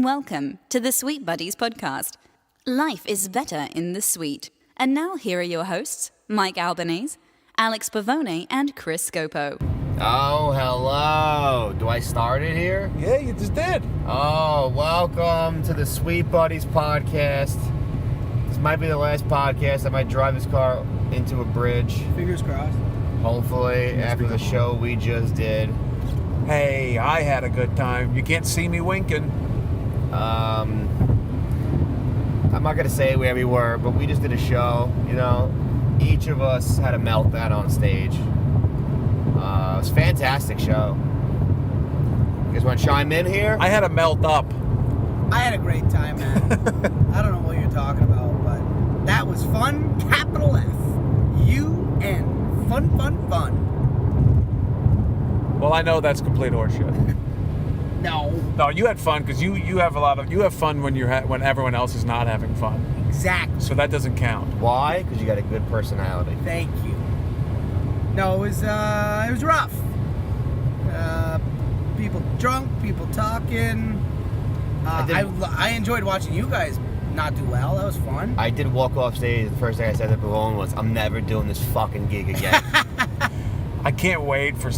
Welcome to the Sweet Buddies podcast. Life is better in the sweet. And now here are your hosts, Mike Albanese, Alex Pavone, and Chris Scopo. Oh, hello. Do I start it here? Yeah, you just did. Oh, welcome to the Sweet Buddies podcast. This might be the last podcast. I might drive this car into a bridge. Fingers crossed. Hopefully, after the show we just did. Hey, I had a good time. You can't see me winking. I'm not going to say where we were, but we just did a show. You know, each of us had a meltdown on stage. It was a fantastic show. You guys want to chime in here? I had a melt up. I had a great time, man. I don't know what you're talking about, but that was fun. Capital F. U-N. Fun, fun, fun. Well, I know that's complete horseshit. No. No, you had fun because you have fun when when everyone else is not having fun. Exactly. So that doesn't count. Why? Because you got a good personality. Thank you. No, it was rough. People drunk, people talking. I enjoyed watching you guys not do well. That was fun. I did walk off stage. The first thing I said to Pavone was, I'm never doing this fucking gig again. I can't wait for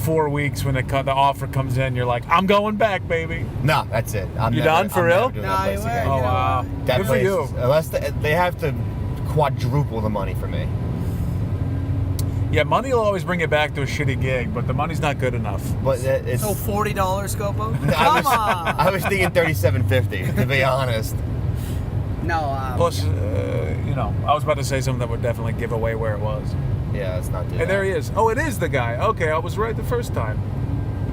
4 weeks when the offer comes in. You're like, I'm going back, baby. No, that's it. You done for real? Doing that place again. Oh, wow. That Good place, for you. Unless they have to quadruple the money for me. Yeah, money will always bring you back to a shitty gig, but the money's not good enough. But it's So $40, Scopo? I Come on. was thinking $37.50 to be honest. No. Plus, I was about to say something that would definitely give away where it was. Yeah, let's not do Hey, that. there he is. Oh, it is the guy. Okay, I was right the first time.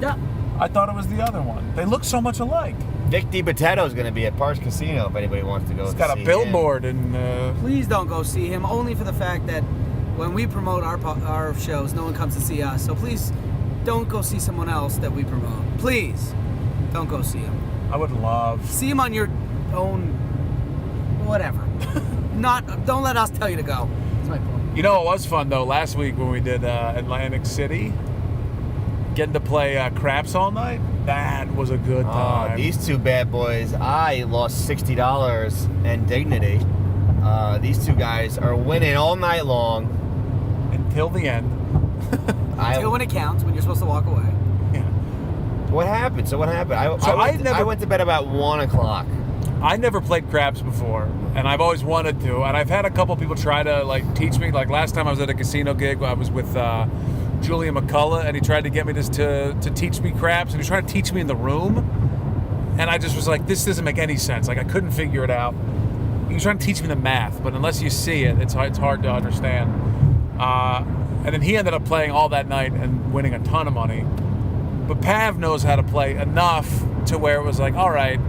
Yeah. I thought it was the other one. They look so much alike. Vic DiBattista is going to be at Parks Casino if anybody wants to go. He's got a billboard and. Please don't go see him, only for the fact that when we promote our shows, no one comes to see us. So please don't go see someone else that we promote. Please don't go see him. I would love. See him on your own, whatever. Don't let us tell you to go. That's my point. You know, it was fun though. Last week when we did Atlantic City, getting to play craps all night. That was a good time. These two bad boys, I lost $60 and dignity. These two guys are winning all night long. Until the end. Until when it counts, when you're supposed to walk away. Yeah. What happened? I went to bed about 1 o'clock. I never played craps before, and I've always wanted to. And I've had a couple people try to teach me. Like last time I was at a casino gig, I was with Julian McCullough, and he tried to get me to teach me craps, and he was trying to teach me in the room. And I just was like, this doesn't make any sense. Like I couldn't figure it out. He was trying to teach me the math, but unless you see it, it's hard to understand. And then he ended up playing all that night and winning a ton of money. But Pav knows how to play enough to where it was like, all right,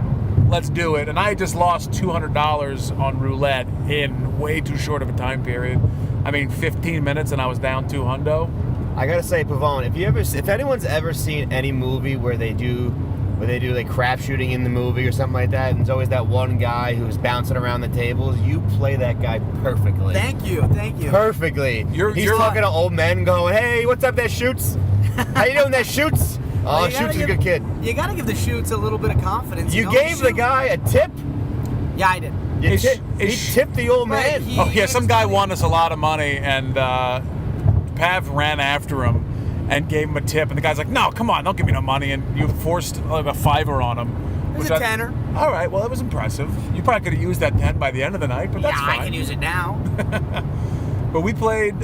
let's do it. And I just lost $200 on roulette in way too short of a time period. I mean, 15 minutes and I was down $200. I gotta say, Pavone, if anyone's ever seen any movie where they do like crap shooting in the movie or something like that, and there's always that one guy who's bouncing around the tables, you play that guy perfectly. Thank you. Perfectly. He's talking to old men going, hey, what's up there, Shoots? How you doing there, Shoots? Oh, Shoots is a good kid. You gotta give the Shoots a little bit of confidence. You gave the guy a tip? Yeah, I did. He tipped the old man. Some guy won us a lot of money, and Pav ran after him and gave him a tip, and the guy's like, no, come on, don't give me no money, and you forced like a $5 on him. It was a tenner. All right, well, that was impressive. You probably could have used that 10 by the end of the night, but that's fine. I can use it now. But we played,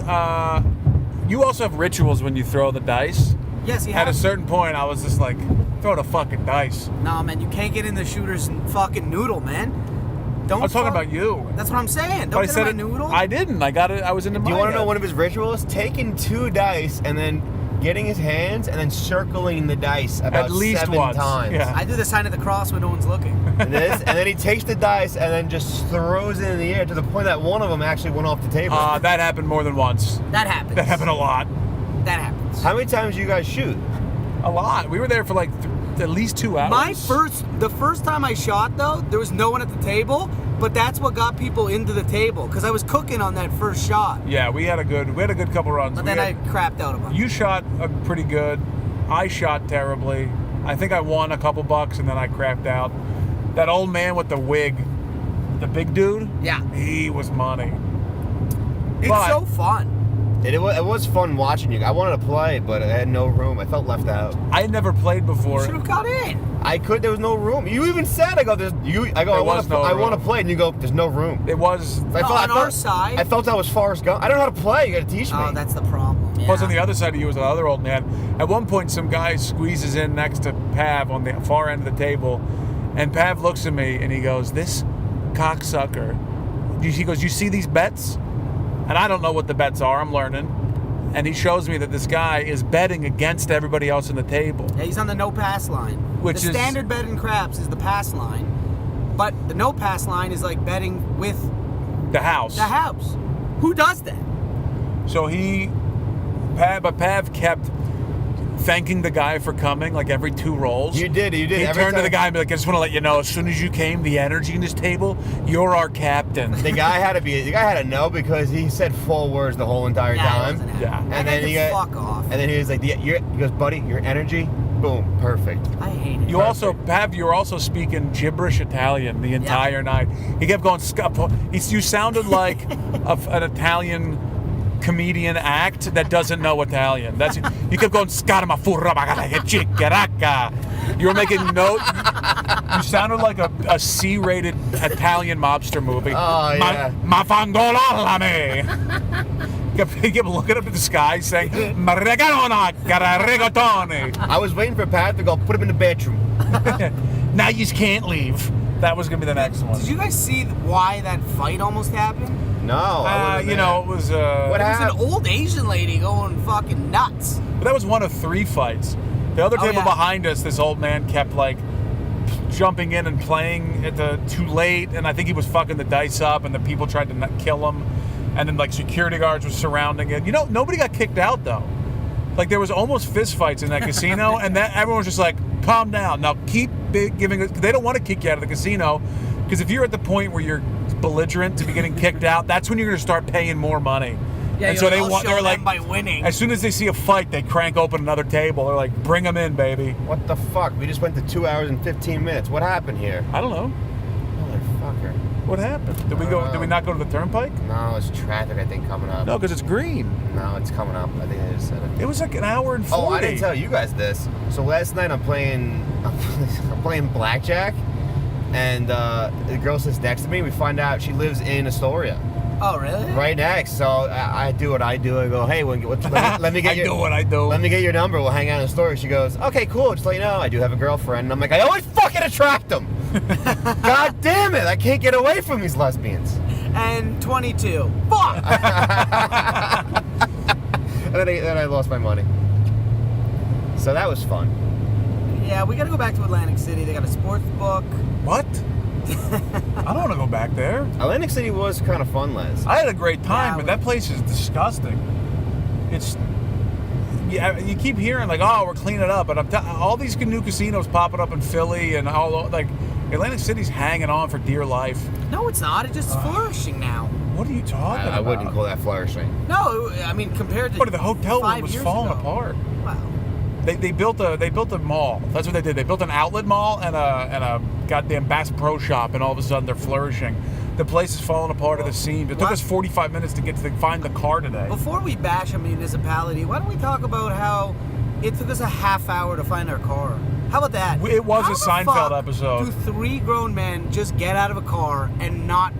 you also have rituals when you throw the dice. Yes, you At have. a certain point, I was just like, throw the fucking dice. No, man, you can't get in the shooter's fucking noodle, man. I was talking about you. That's what I'm saying. Don't get in my noodle. I didn't. I got it. I was in the Do you want to know one of his rituals? Taking 2 dice and then getting his hands and then circling the dice about at least 7 once. times. Yeah. I do the sign of the cross when no one's looking. And then he takes the dice and then just throws it in the air to the point that one of them actually went off the table. That happened more than once. That happens. That happened a lot. That happens. How many times do you guys shoot? A lot. We were there for at least 2 hours. The first time I shot though, there was no one at the table, but that's what got people into the table because I was cooking on that first shot. Yeah, we had a good couple runs. But then I crapped out a bunch. You shot pretty good. I shot terribly. I think I won a couple bucks and then I crapped out. That old man with the wig, the big dude. Yeah. He was money. It's But- so fun. It was fun watching you. I wanted to play, but I had no room. I felt left out. I had never played before. Should have got in. I could. There was no room. You even said, I go, I There want was no to room. play, and you go, there's no room. It was. On our side. I felt I was Forrest Gump. I don't know how to play. You got to teach me. Oh, that's the problem. Yeah. Plus, on the other side of you was another old man. At one point, some guy squeezes in next to Pav on the far end of the table, and Pav looks at me and he goes, "This cocksucker." He goes, "You see these bets?" And I don't know what the bets are. I'm learning. And he shows me that this guy is betting against everybody else on the table. Yeah, he's on the no pass line. Which the is- standard bet in craps is the pass line, but the no pass line is like betting with The house. the house. Who does that? So Pav kept thanking the guy for coming like every 2 rolls. You did. He Every turned to time- the guy and be like, "I just want to let you know, as soon as you came, the energy in this table, you're our captain." The guy had to know because he said full words the whole entire Yeah, it time. wasn't Yeah. happening. And That then guy he can got, fuck off. and then he was like, he goes, buddy, your energy, boom, perfect. I hate it. You also, Pav, you were also speaking gibberish Italian the entire night. He kept going, you sounded like an Italian comedian act that doesn't know Italian. You kept going, you were making you sounded like a C-rated Italian mobster movie. Oh, yeah. Ma fangololame. He kept looking up at the sky saying, "Ma regalona cara rigatoni." I was waiting for Pat to go, put him in the bedroom. Now you just can't leave. That was gonna be the next one. Did you guys see why that fight almost happened? No, I wasn't it there. was. What It was happened? an old Asian lady going fucking nuts. But that was one of 3 fights. The other table yeah. behind us, this old man kept like jumping in and playing at the too late, and I think he was fucking the dice up, and the people tried to kill him, and then like security guards were surrounding it. Nobody got kicked out though. Like there was almost fist fights in that casino, and that everyone was just like, "Calm down. Now keep giving it." They don't want to kick you out of the casino, because if you're at the point where you're belligerent to be getting kicked out, that's when you're going to start paying more money. Yeah, and so they're like, by winning. as soon as they see a fight, they crank open another table. They're like, "Bring them in, baby." What the fuck? We just went to 2 hours and 15 minutes. What happened here? I don't know. Motherfucker. What happened? Did we go? Did we not go to the turnpike? No, it's traffic, I think, coming up. No, because it's green. No, it's coming up. I think I just said it. It was like an hour and 40. Oh, I didn't tell you guys this. So last night I'm playing blackjack, and the girl sits next to me. We find out she lives in Astoria, Oh, really? right next. So I do what I do. I go, "Hey, let me get I your do what I do. let me get your number. We'll hang out in Astoria." She goes, "Okay, cool. Just let you know, I do have a girlfriend." And I'm like, I always fucking attract them. God damn it! I can't get away from these lesbians. And 22. Fuck! And then I lost my money. So that was fun. Yeah, we gotta go back to Atlantic City. They got a sports book. What? I don't want to go back there. Atlantic City was kind of fun, Les. I had a great time, Yeah, but that place is disgusting. It's you keep hearing like, "Oh, we're cleaning it up," but all these new casinos popping up in Philly and all like Atlantic City's hanging on for dear life. No, it's not. It's just flourishing now. What are you talking I about? wouldn't call that flourishing. No, I mean compared to But the hotel room 5 was years falling ago. apart. Wow. They built a mall. That's what they did. They built an outlet mall and a goddamn Bass Pro Shop, and all of a sudden they're flourishing. The place is falling apart at the seams. It took us 45 minutes to find the car today. Before we bash a municipality, why don't we talk about how it took us a half hour to find our car? How about that? It was How a the Seinfeld fuck episode. Do 3 grown men just get out of a car and not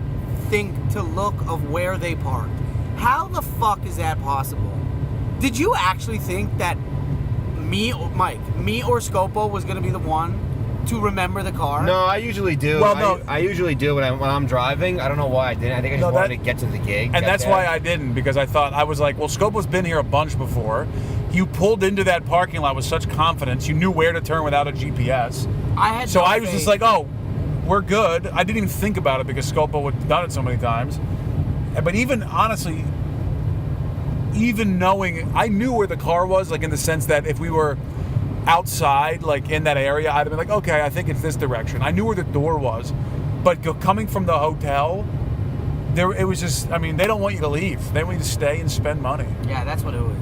think to look of where they parked? How the fuck is that possible? Did you actually think that me or Scopo was going to be the one to remember the car? No, I usually do. Well, no. I usually do when I'm driving. I don't know why I didn't. I think I just wanted to get to the gig. And that's why I didn't, because I thought, I was like, well, Scopo's been here a bunch before. You pulled into that parking lot with such confidence. You knew where to turn without a GPS. So I was just like, oh, we're good. I didn't even think about it because Scopo had done it so many times. But even, honestly, even knowing, I knew where the car was, like in the sense that if we were outside, like in that area, I'd have been like, okay, I think it's this direction. I knew where the door was. But coming from the hotel, it was just, I mean, they don't want you to leave. They want you to stay and spend money. Yeah, that's what it was.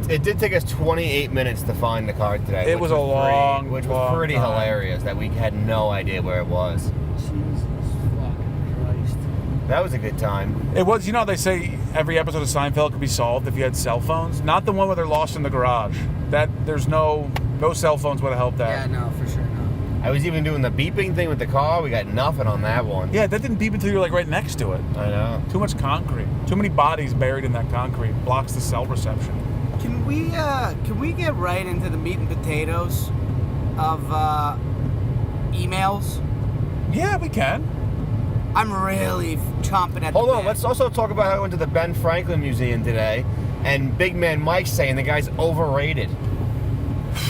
It did take us 28 minutes to find the car today. It was a long which was pretty time. hilarious that we had no idea where it was. Jesus fucking Christ. That was a good time. It was, they say every episode of Seinfeld could be solved if you had cell phones. Not the one where they're lost in the garage. There's no cell phones would have helped that. Yeah, no, for sure not. I was even doing the beeping thing with the car. We got nothing on that one. Yeah, that didn't beep until you're like right next to it. I know. Too much concrete. Too many bodies buried in that concrete. Blocks the cell reception. Can we get right into the meat and potatoes of emails? Yeah, we can. I'm really chomping at Hold the on, bit. let's also talk about how I went to the Ben Franklin Museum today, and Big Man Mike's saying the guy's overrated.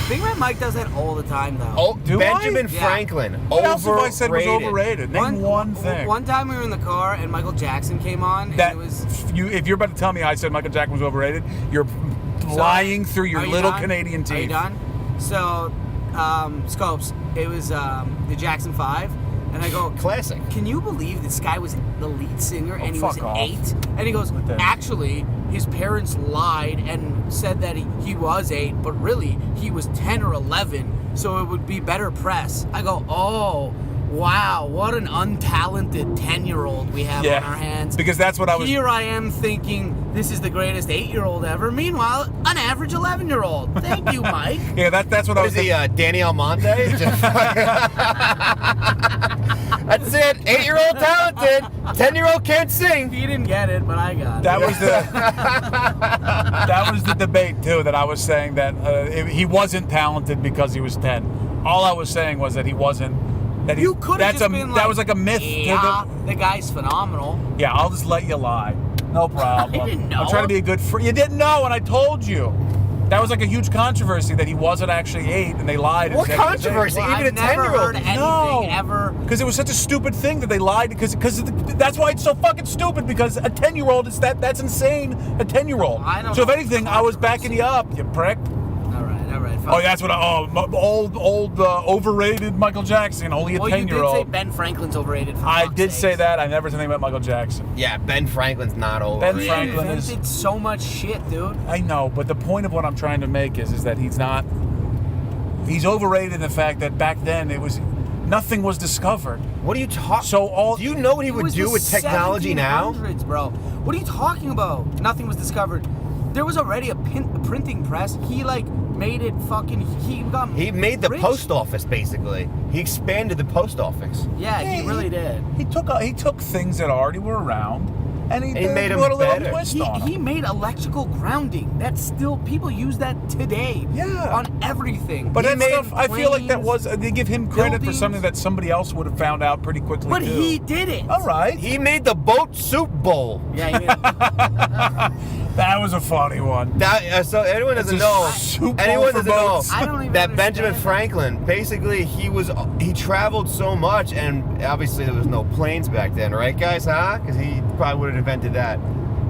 Big Man Mike does that all the time, though. Oh, Do Benjamin I? Yeah. Franklin, What else have I overrated. said was overrated? Name one thing. One time we were in the car and Michael Jackson came on, and That it was... if you're about to tell me I said Michael Jackson was overrated, you're lying through your Are you little done? Canadian teeth. Are you done? So, Scopes, it was the Jackson 5, and I go, Classic. can you believe this guy was the lead singer and he was fuck off. 8? And he goes, With this. actually, his parents lied and said that he was 8, but really, he was 10 or 11, so it would be better press. I go, oh, wow, what an untalented 10-year-old we have on our hands. Because that's what I was. Here I am thinking this is the greatest 8-year-old ever. Meanwhile, an average 11-year-old. Thank you, Mike. Yeah, that's what I What was. is he, Danny Almonte? That's it. 8-year-old talented. 10-year-old can't sing. He didn't get it, but I got it. That was that was the debate too. That I was saying that he wasn't talented because he was 10. All I was saying was that he wasn't. That he, You could have that's just a, been that like, was like a myth. yeah, the guy's phenomenal. Yeah, I'll just let you lie. No problem. I didn't know. I'm trying to be a good friend. You didn't know, and I told you. That was like a huge controversy that he wasn't actually 8, and they lied. What controversy? Well, Even a I've never 10-year-old. heard anything No. ever. Because it was such a stupid thing that they lied. Because that's why it's so fucking stupid. Because a 10-year-old is that's insane. A 10-year-old. I don't So if know. anything, I was backing you up, you prick. All right. Fine. Oh, that's what old overrated Michael Jackson, only a Well, you did say 10-year-old. Ben Franklin's overrated. For I fuck's did say sakes. that. I never said anything about Michael Jackson. Yeah, Ben Franklin's not over. Ben He Franklin invented so much shit, dude. I know, but the point of what I'm trying to make is that he's overrated in the fact that back then nothing was discovered. What are you talking? So do you know what he It would was do the with technology now? 1700s, bro. What are you talking about? Nothing was discovered. There was already a printing press. He made it fucking. He made the rich. post office basically. He expanded the post office. Yeah, he really did. He took things that already were around, and he made 'em put a little better. twist on 'em. He made electrical grounding. That's still people use that today. Yeah. On everything. But He that made stuff, I feel like that planes, was they give him credit for buildings. something that somebody else would have found out pretty quickly. But too. he did it. All right. He made the boat soup bowl. Yeah, he made That was a funny one. That, so anyone doesn't It's a know. soup bowl Anyone for doesn't know boats. I don't even that understand Benjamin that. Franklin basically he traveled so much, and obviously there was no planes back then, right, guys? Huh? Because he probably would have invented that.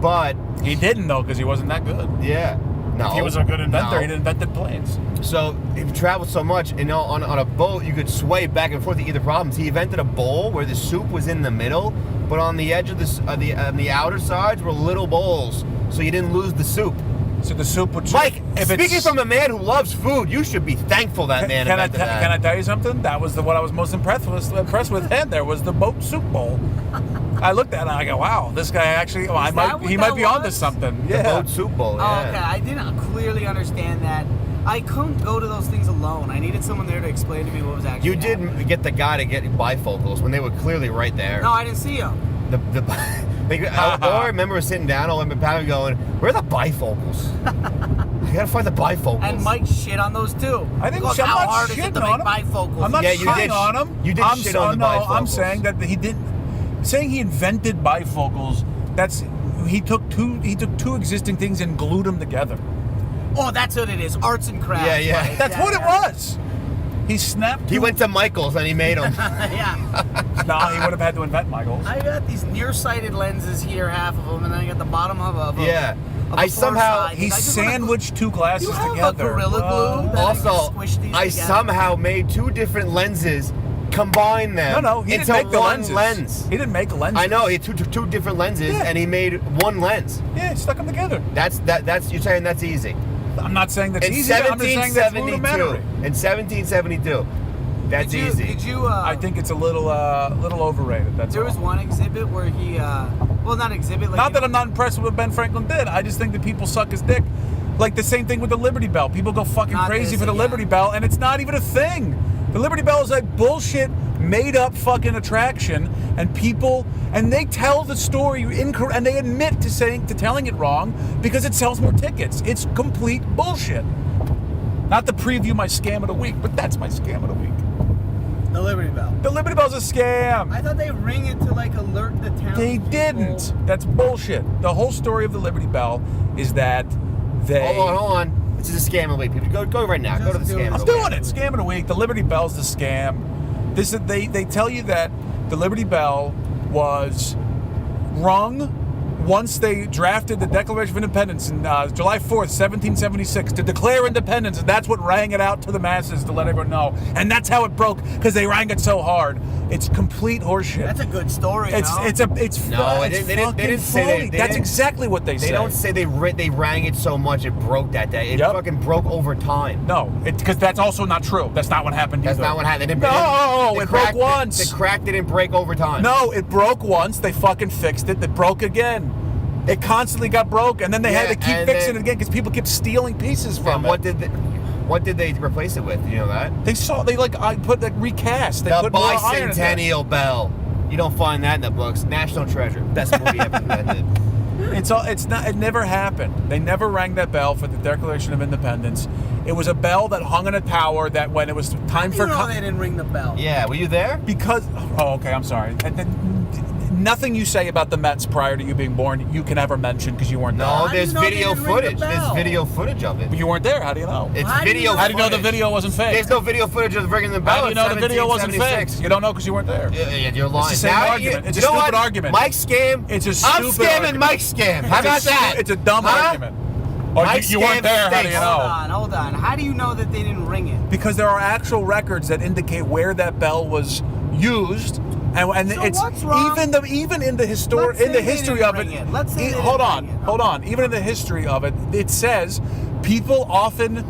But He didn't though, because he wasn't that good. yeah, no. If he was a good inventor, no. he'd invented planes. So he traveled so much, on a boat you could sway back and forth to either problems. He invented a bowl where the soup was in the middle, but on the edge of the outer sides were little bowls, so you didn't lose the soup. So the soup would. Mike, if speaking it's- from a man who loves food, you should be thankful that man Can I invented that. can I tell you something? That was what I was most impressed with him. There was the boat soup bowl. I looked at it and I go, wow, this guy actually. Well, Is that what he might that be onto was? something. The Yeah. boat soup bowl, Oh, yeah. okay. I didn't clearly understand that. I couldn't go to those things alone. I needed someone there to explain to me what was actually You did happening. get the guy to get bifocals when they were clearly right there. No, I didn't see him. I remember sitting down, I remember Pat going, "Where are the bifocals? I gotta find the bifocals." And Mike shit on those too. I didn't. Look, I'm how not hard is it shitting to on make him. bifocals? I'm not Yeah, you shitting did- on him. you did I'm shit so- on the no, I'm bifocals. saying that he didn't. Saying he invented bifocals. He took two existing things and glued them together. Oh, that's what it is. Arts and crafts. Yeah, yeah. Mike. That's Yeah, what it yeah. was. He snapped. He went to Michael's and he made them. Yeah. No, he would have had to invent Michael's. I got these nearsighted lenses here, half of them, and then I got the bottom of a Yeah. of a I somehow- far side. He I just wanna- sandwiched two glasses You have together. a Gorilla Glue? Then I Also, can squish these I together. somehow made two different lenses, combined them No, he into didn't make the one lenses. lens. He didn't make lenses. I know, he had two different lenses, Yeah. and he made one lens. Yeah, he stuck them together. That's you're saying that's easy. I'm not saying that's In easy. I'm just saying that's 1772. rudimentary. In 1772. That's easy. Did you? I think it's a little overrated. That's There all. was one exhibit where he, well, not exhibit. Like, Not that I'm not impressed with what Ben Franklin did. I just think that people suck his dick. Like the same thing with the Liberty Bell. People go fucking Not crazy this for the again. Liberty Bell, and it's not even a thing. The Liberty Bell is a bullshit, made-up fucking attraction, and they tell the story incorrect, and they admit to telling it wrong because it sells more tickets. It's complete bullshit. Not to preview my scam of the week, but that's my scam of the week. the Liberty Bell. The Liberty Bell's a scam. I thought they ring it to like alert the town. They people. didn't. That's bullshit. The whole story of the Liberty Bell is that they... Hold on. This is a scam of the week. People, go right now. Go to the Just do scam it. of I'm the doing week. it. Scam of the week. The Liberty Bell's the scam. They tell you that the Liberty Bell was rung once they drafted the Declaration of Independence in July 4th, 1776, to declare independence, and that's what rang it out to the masses to let everyone know. And that's how it broke, because they rang it so hard. It's complete horseshit. That's a good story. It's no? it's No, it's they didn't fucking say phony. they That's didn't- exactly what they say. They don't say they rang it so much it broke that day. It Yep. fucking broke over time. No, because that's also not true. That's not what happened That's either. not what happened. No, They it broke cracked once. The crack didn't break over time. No, it broke once. They fucking fixed it. It broke again. It constantly got broke, and then they had to Yeah, keep and fixing then- it again because people kept stealing pieces from And it. what did they replace it with? You know that? I put like recast. They The put more iron in there. Bicentennial Bell. You don't find that in the books. National treasure. Best movie ever invented. It never happened. They never rang that bell for the Declaration of Independence. It was a bell that hung in a tower that when it was time for... they didn't ring the bell. Yeah, were you there? Because... Oh, okay, I'm sorry. And then, nothing you say about the Mets prior to you being born you can ever mention because you weren't No, there. How do there's you know they video didn't ring the footage. There's bell? video footage of it. You weren't there. How do you know? It's How do you video know- How do you know the footage. video wasn't fake? There's no video footage of ringing the bell. How do you know in the video wasn't fake? 1776. You don't know because you weren't there. Yeah, you're lying. It's the same Now argument. It's a you know stupid what? argument. Mike's scam. It's a I'm stupid scamming argument. Mike's scam. How about that? It's a dumb Huh? argument. Or Mike's you weren't scam there. How do you stinks. know? Hold on. How do you know that they didn't ring it? Because there are actual records that indicate where that bell was used, and So it's what's wrong? even in the Let's in say the they history didn't of it. ring it. Let's say they hold didn't ring it. on. Even in the history of it, it says people often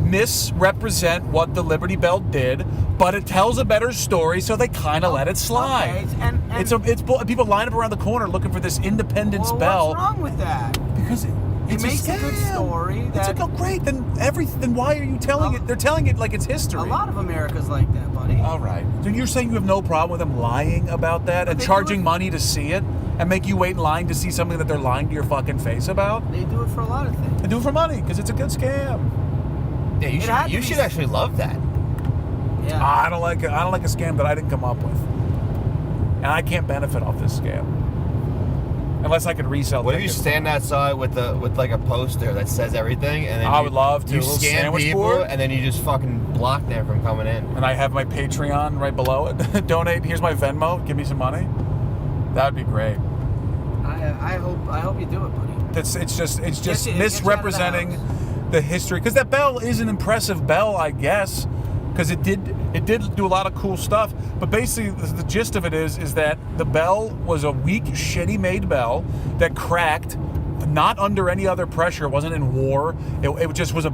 misrepresent what the Liberty Bell did, but it tells a better story, so they kind of let it slide. Okay, and It's people line up around the corner looking for this Independence well, Bell what's wrong with that? because it's makes a good scam. story It's that- like, oh, great. Then why are you telling it? They're telling it like it's history. A lot of America's like that, buddy. All right. So you're saying you have no problem with them lying about that and they do charging it- money to see it and make you wait in line to see something that they're lying to your fucking face about? They do it for a lot of things. They do it for money because it's a good scam. Yeah, It had to you be- should actually love that. Yeah. I don't like a scam that I didn't come up with, and I can't benefit off this scam unless I could resell. What if you tickets. stand outside with like a poster that says everything, and then I would love to. You A little scan sandwich people, board? and then you just fucking block them from coming in. And I have my Patreon right below it. Donate. Here's my Venmo. Give me some money. That would be great. I hope you do it, buddy. It's just Get you out of the misrepresenting house. the history, because that bell is an impressive bell, I guess, because it did do a lot of cool stuff. But basically, the gist of it is that the bell was a weak, shitty made bell that cracked, not under any other pressure. It wasn't in war. It just was a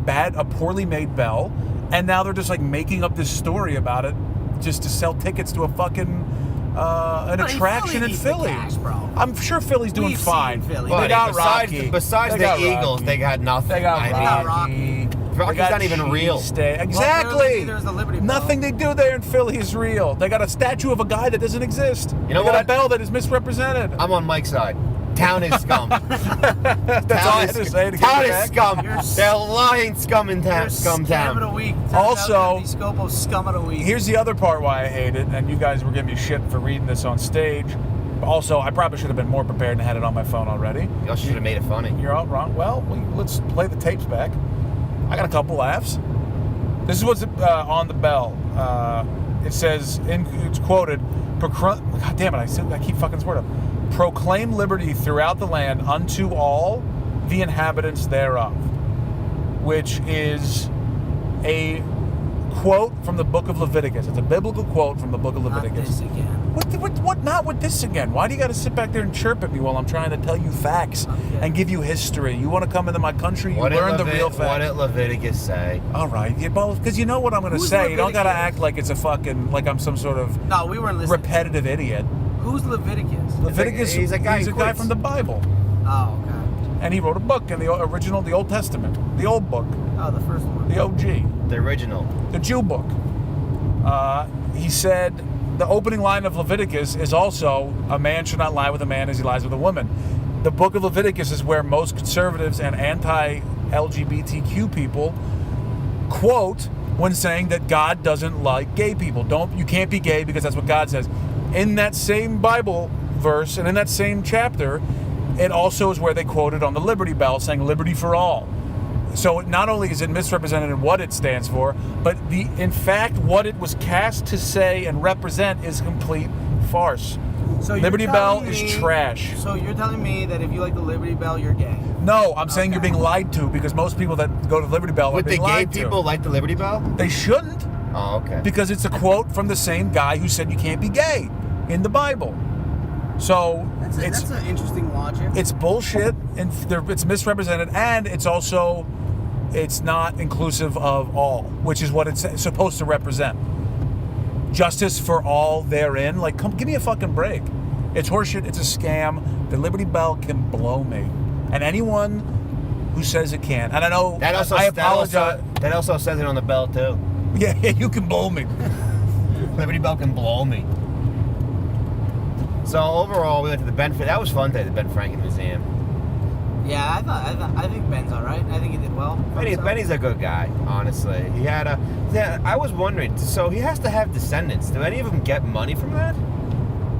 poorly made bell, and now they're just like making up this story about it just to sell tickets to a fucking an Buddy, attraction in Philly needs the Philly. cash, bro. I'm sure Philly's doing We've fine. seen Philly. They Buddy, got besides Rocky. besides They the got Eagles, Rocky. they got nothing. They got I mean, Rocky. Rocky. They Rocky's got not even real. cheesesteak. Well, Exactly. there's the Liberty Bell. Nothing they do there in Philly is real. They got a statue of a guy that doesn't exist. You know they got what? a bell that is misrepresented. I'm on Mike's side. Town is scum. That's all I had to say to get Town you is back. scum. You're s- They're lying scum in You're town. Scum Scam of the town. week. Turns Also- out that the Scopo scum of the week. Here's the other part why I hate it, and you guys were giving me shit for reading this on stage. Also, I probably should have been more prepared and had it on my phone already. Y'all should have made it funny. You're all wrong. Well, let's play the tapes back. I got a couple laughs. This is what's on the bell. It says, it's quoted, God damn it, I keep fucking this word up. Proclaim liberty throughout the land unto all the inhabitants thereof, which is a quote from the book of Leviticus. It's a biblical quote from the book of Not Leviticus. this again. What? Not with this again. Why do you got to sit back there and chirp at me while I'm trying to tell you facts and give you history? You want to come into my country? You learn the real facts. What did Leviticus say? All right, you both, because you know what I'm going to Who's say. You don't got to Leviticus? act like it's a fucking, like I'm some sort of No, we weren't listening. repetitive idiot. Who's Leviticus? Leviticus, he's a guy from the Bible. Oh, okay. And he wrote a book in the original, the Old Testament, the old book, Oh, the first one. the OG, The original. the Jew book. He said the opening line of Leviticus is also, a man should not lie with a man as he lies with a woman. The book of Leviticus is where most conservatives and anti-LGBTQ people quote when saying that God doesn't like gay people. You can't be gay because that's what God says. In that same Bible verse and in that same chapter, it also is where they quoted on the Liberty Bell saying liberty for all. So not only is it misrepresented in what it stands for, but in fact what it was cast to say and represent is complete farce. So you're Liberty Bell telling is me- trash. So you're telling me that if you like the Liberty Bell, you're gay? No, I'm saying you're Okay. being lied to because most people that go to Liberty Bell are Would the being gay lied people to. like the Liberty Bell? They shouldn't, Oh, okay. because it's a quote from the same guy who said you can't be gay in the Bible. So That's an interesting logic. it's bullshit and it's misrepresented, and it's not inclusive of all, which is what it's supposed to represent. Justice for all therein. Like, come give me a fucking break. It's horseshit. It's a scam. The Liberty Bell can blow me, and anyone who says it can. And I know I apologize. That also says it on the bell too. Yeah, you can blow me. Liberty Bell can blow me. So overall, we went to the Ben. That was fun today. The Ben Franklin Museum. Yeah, I think Ben's all right. I think he did well. Benny's a good guy, honestly. He had a. Yeah, I was wondering. So he has to have descendants. Do any of them get money from that?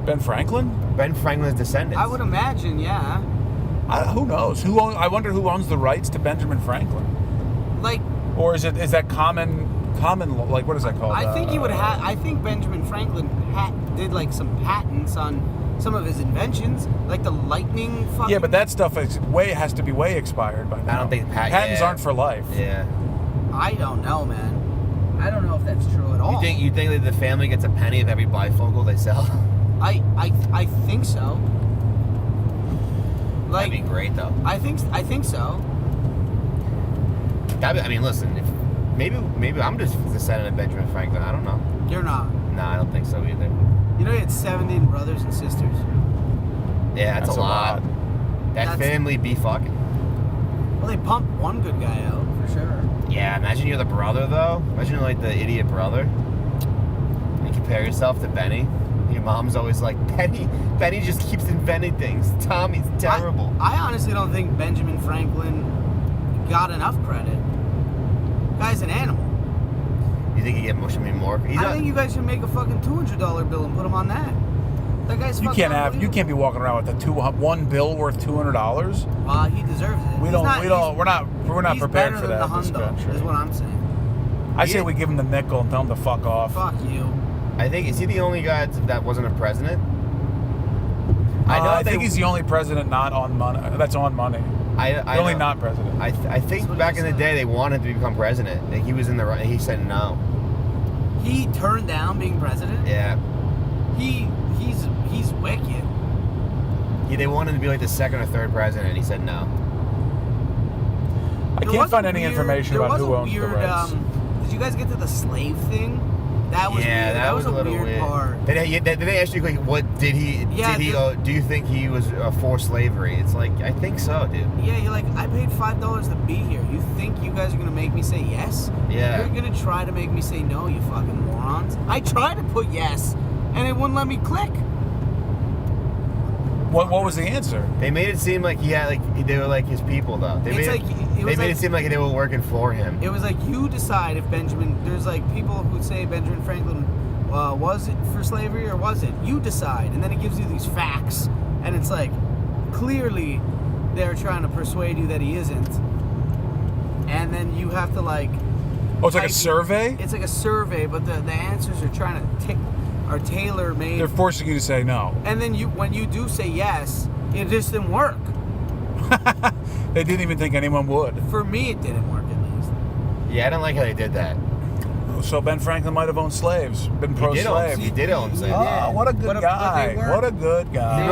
Ben Franklin? Ben Franklin's descendants. I would imagine, yeah. Who knows? I wonder who owns the rights to Benjamin Franklin, Like, or is that common? Like, what is that called? I think he would have. I think Benjamin Franklin did like some patents on some of his inventions, like the lightning fucking. Yeah, but that stuff has to be way expired by now. I don't think patents aren't for life. Yeah. I don't know, man. I don't know if that's true at all. You think that the family gets a penny of every bifocal they sell? I think so. Like, That'd be great, though. I think so. I mean, listen. Maybe I'm just descendant of Benjamin Franklin. I don't know. You're not. No, I don't think so either. You know, he had 17 brothers and sisters. Yeah, that's a lot. That That's- family be fucking. Well, they pumped one good guy out for sure. Yeah, imagine you're the brother, though. Imagine you're like the idiot brother. You compare yourself to Benny. Your mom's always like, Benny just keeps inventing things. Tommy's terrible. I honestly don't think Benjamin Franklin got enough credit. Guy's an animal. You think he get much more? I think you guys should make a fucking $200 bill and put him on that. That guy's You fucking you can't be walking around with one bill worth $200. He deserves it. We're not He's prepared better for than that the in this hundo, country. is what I'm saying. I say we give him the nickel and tell him to fuck off. Fuck you. I think, is he the only guy that wasn't a president? I think he's the only president not on money. That's on money. I Only know. not president. I think That's what back he in the said. day they wanted to become president. Like, he was in the right. He said no. He turned down being president. Yeah. He's wicked. Yeah, they wanted to be like the second or third president, and he said no. I can't find any information about who owns the rights. Did you guys get to the slave thing? That was Yeah, weird. that was a little weird part. Did they ask you, like, what did he? Yeah, do you think he was for slavery? It's like, I think so, dude. Yeah, you're like, I paid $5 to be here. You think you guys are gonna make me say yes? Yeah. You're gonna try to make me say no, you fucking morons. I tried to put yes, and it wouldn't let me click. What was the answer? They made it seem like he had, like, they were like his people, though. They made it seem like they were working for him. It was like, you decide if there's like people who say Benjamin Franklin was it for slavery or wasn't. You decide, and then it gives you these facts, and it's like, clearly they're trying to persuade you that he isn't, and then you have to like. Oh, it's like a survey? It's like a survey, but the answers are tailor made. They're forcing you to say no. And then when you do say yes, it just didn't work. They didn't even think anyone would. For me, it didn't work at least. Yeah, I don't like how they did that. so Ben Franklin might have owned slaves, been pro-slave. He did own slaves. Oh, what a good guy! What a good guy! He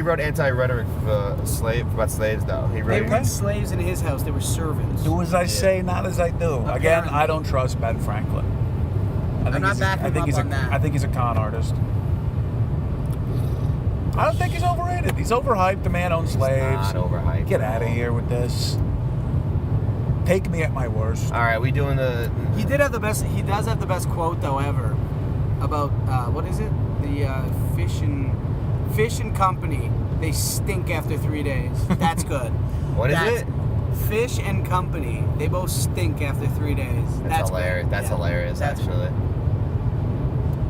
wrote anti-rhetoric about slaves though. They weren't slaves in his house; they were servants. Do as I say, not as I do. Apparently. Again, I don't trust Ben Franklin. I'm not backing him up on that. I think he's a con artist. I don't think he's overrated. He's overhyped. The man owns slaves. Not overhyped. Get out of here with this. Take me at my worst. All right, we doing the. He does have the best quote though ever about what is it? The Fish and Company. They stink after 3 days. That's good. What is it? Fish and Company. They both stink after 3 days. That's hilarious. good. That's hilarious, actually.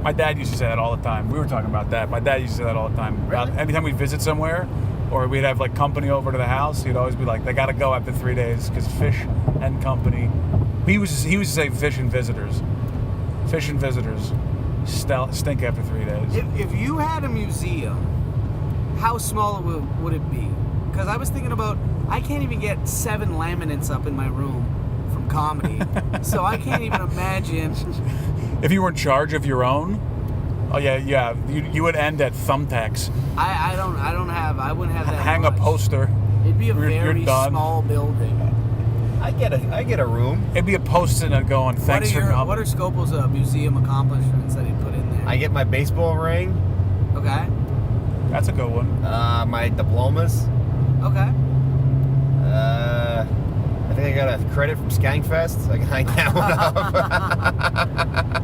My dad used to say that all the time. We were talking about that. My dad used to say that all the time. Really? Anytime we'd visit somewhere, or we'd have like company over to the house, he'd always be like, "They got to go after 3 days because Fish and Company." He used to say Fish and Visitors. Fish and Visitors stink after 3 days. If you had a museum, how small would it be? Because I was thinking about, I can't even get 7 laminates up in my room from comedy, so I can't even imagine. If you were in charge of your own, oh yeah, you would end at thumbtacks. I wouldn't have that. Hang a much. poster. It'd be a You're very done. small building. I get a room. It'd be a post-it and going, "Thanks for coming." What are Scopel's museum accomplishments that he put in there? I get my baseball ring. Okay. That's a good one. My diplomas. Okay. I think I got a credit from Skankfest. I can hang that one